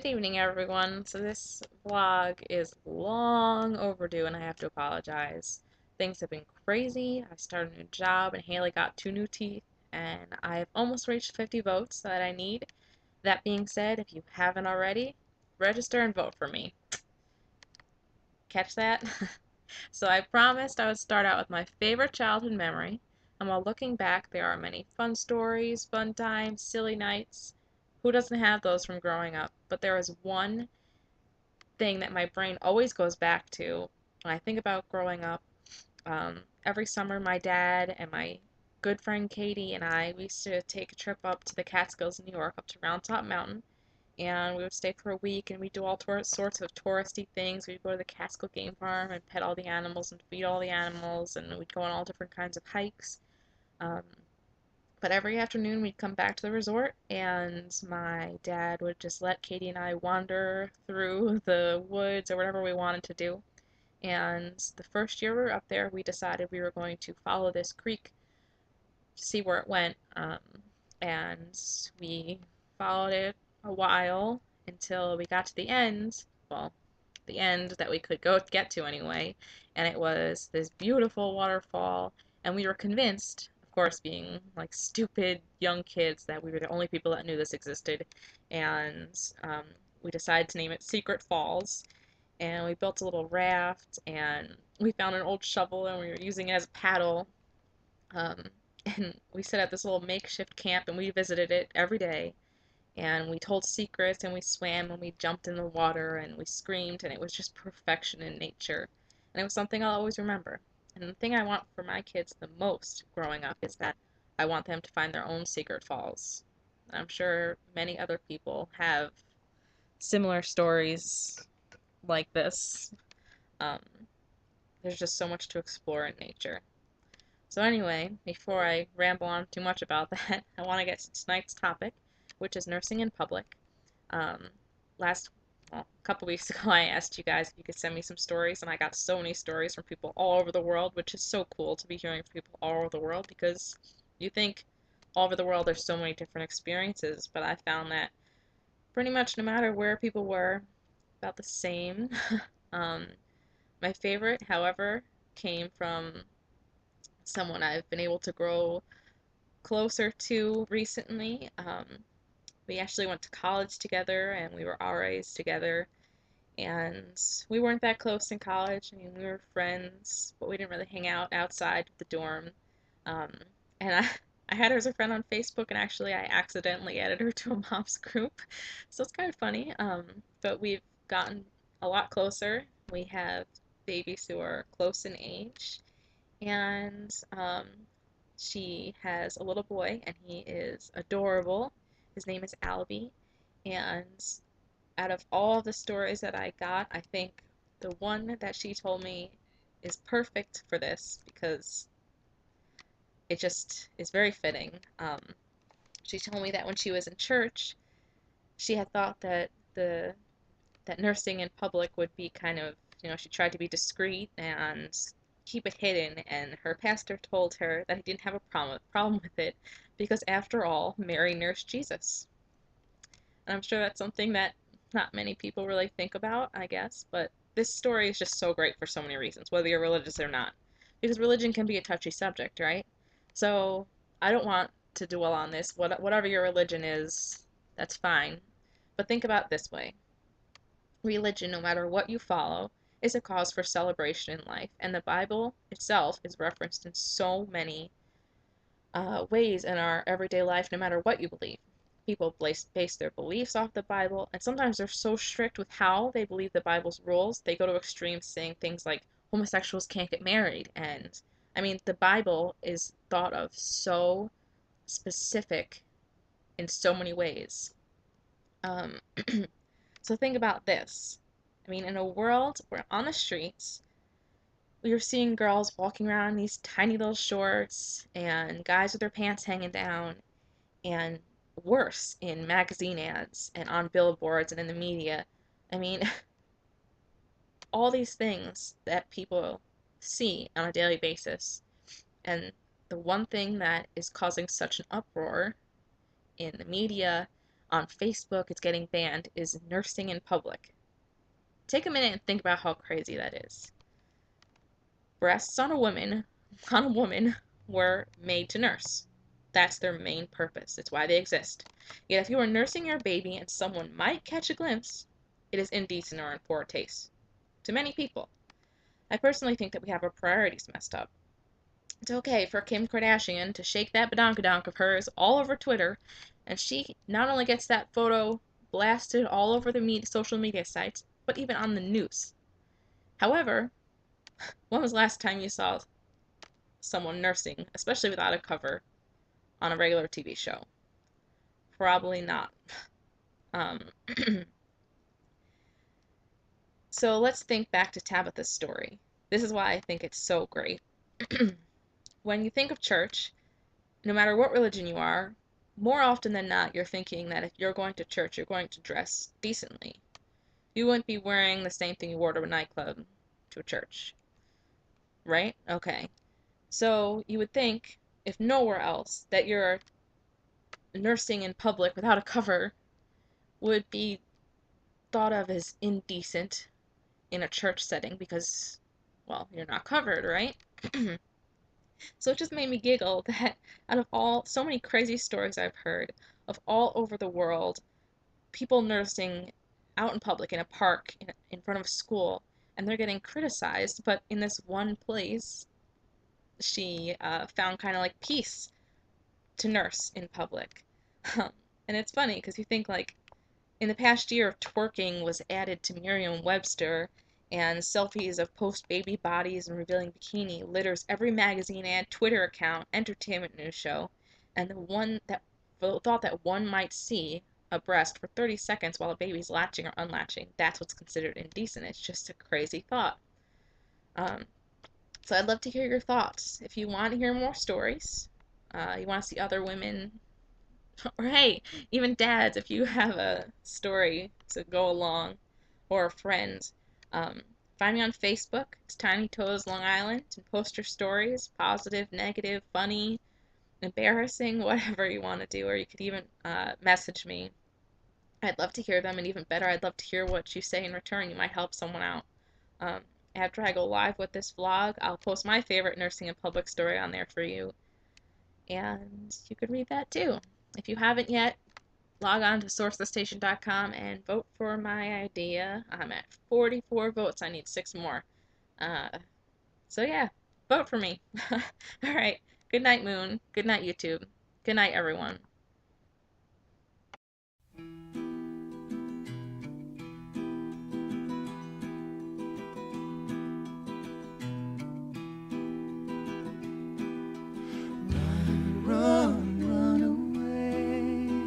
Good evening, everyone. So this vlog is long overdue and I have to apologize. Things have been crazy. I started a new job and Haley got two new teeth and I've almost reached 50 votes that I need. That being said, if you haven't already, register and vote for me. Catch that? So I promised I would start out with my favorite childhood memory, and while looking back, there are many fun stories, fun times, silly nights. Who doesn't have those from growing up? But there is one thing that my brain always goes back to when I think about growing up. Every summer, my dad and my good friend Katie and we used to take a trip up to the Catskills in New York, up to Round Top Mountain, and we would stay for a week and we'd do all sorts of touristy things. We'd go to the Catskill Game Farm and pet all the animals and feed all the animals, and we'd go on all different kinds of hikes. Um, but every afternoon we'd come back to the resort and my dad would just let Katie and I wander through the woods or whatever we wanted to do. And the first year we were up there, we decided we were going to follow this creek to see where it went. And we followed it a while until we got to the end. Well, the end that we could go get to anyway, and it was this beautiful waterfall, and we were convinced, of course, being like stupid young kids, that we were the only people that knew this existed, and we decided to name it Secret Falls, and we built a little raft, and we found an old shovel, and we were using it as a paddle, um, and we set up this little makeshift camp, and we visited it every day, and we told secrets and we swam and we jumped in the water and we screamed, and it was just perfection in nature. And it was something I'll always remember. And the thing I want for my kids the most growing up is that I want them to find their own secret falls. I'm sure many other people have similar stories like this. Um, there's just so much to explore in nature. So anyway, before I ramble on too much about that, I want to get to tonight's topic, which is nursing in public. Um, a couple weeks ago, I asked you guys if you could send me some stories, and I got so many stories from people all over the world, which is so cool to be hearing from people all over the world because you think all over the world there's so many different experiences, but I found that pretty much no matter where people were, about the same. um, my favorite, however, came from someone I've been able to grow closer to recently. We actually went to college together and we were RAs together, and we weren't that close in college. I mean, we were friends, but we didn't really hang out outside of the dorm. Um, and I had her as a friend on Facebook, and actually I accidentally added her to a mom's group, so it's kind of funny. But we've gotten a lot closer. We have babies who are close in age, and she has a little boy, and he is adorable. His name is Albie, and out of all the stories that I got, I think the one that she told me is perfect for this because it just is very fitting. She told me that when she was in church, she had thought that that nursing in public would be kind of, she tried to be discreet and keep it hidden, and her pastor told her that he didn't have a problem with it because, after all, Mary nursed Jesus. And I'm sure that's something that not many people really think about, I guess, but this story is just so great for so many reasons, whether you're religious or not. Because religion can be a touchy subject, right? So I don't want to dwell on this. Whatever your religion is, that's fine. But think about it this way. Religion, no matter what you follow, is a cause for celebration in life, and the Bible itself is referenced in so many ways in our everyday life, no matter what you believe. People base their beliefs off the Bible, and sometimes they're so strict with how they believe the Bible's rules, they go to extremes saying things like homosexuals can't get married. And I mean, the Bible is thought of so specific in so many ways. Um, so think about this. I mean, in a world where on the streets we were seeing girls walking around in these tiny little shorts and guys with their pants hanging down, and worse, in magazine ads and on billboards and in the media. I mean, all these things that people see on a daily basis. And the one thing that is causing such an uproar in the media, on Facebook, it's getting banned, is nursing in public. Take a minute and think about how crazy that is. Breasts on a woman were made to nurse. That's their main purpose. It's why they exist. Yet if you are nursing your baby and someone might catch a glimpse, it is indecent or in poor taste. To many people. I personally think that we have our priorities messed up. It's okay for Kim Kardashian to shake that badonkadonk of hers all over Twitter, and she not only gets that photo blasted all over the social media sites, but even on the news. However, when was the last time you saw someone nursing, especially without a cover, on a regular TV show? Probably not. Um, so let's think back to Tabitha's story. This is why I think it's so great. When you think of church, no matter what religion you are, more often than not, you're thinking that if you're going to church, you're going to dress decently. You wouldn't be wearing the same thing you wore to a nightclub to a church, right? Okay. So you would think, if nowhere else, that your nursing in public without a cover would be thought of as indecent in a church setting because, well, you're not covered, right? So it just made me giggle that out of all so many crazy stories I've heard of all over the world, people nursing out in public in a park in front of a school, and they're getting criticized, but in this one place, she found kind of like peace to nurse in public. And it's funny because you think like in the past year, twerking was added to Merriam-Webster, and selfies of post-baby bodies and revealing bikini litters every magazine and Twitter account, entertainment news show, and the one that thought that one might see a breast for 30 seconds while a baby's latching or unlatching, that's what's considered indecent. It's just a crazy thought. Um, so I'd love to hear your thoughts. If you want to hear more stories, you want to see other women or hey, even dads, if you have a story to go along, or a friend, um, find me on Facebook. It's Tiny Toes Long Island, and post your stories, positive, negative, funny, embarrassing, whatever you want to do. Or you could even message me. I'd love to hear them, and even better, I'd love to hear what you say in return. You might help someone out. Um, After I go live with this vlog, I'll post my favorite nursing in public story on there for you, and you could read that too. If you haven't yet, log on to sourcethestation.com and vote for my idea. I'm at 44 votes. I need 6 more. Uh, so yeah, vote for me. All right. Good night, Moon. Good night, YouTube. Good night, everyone.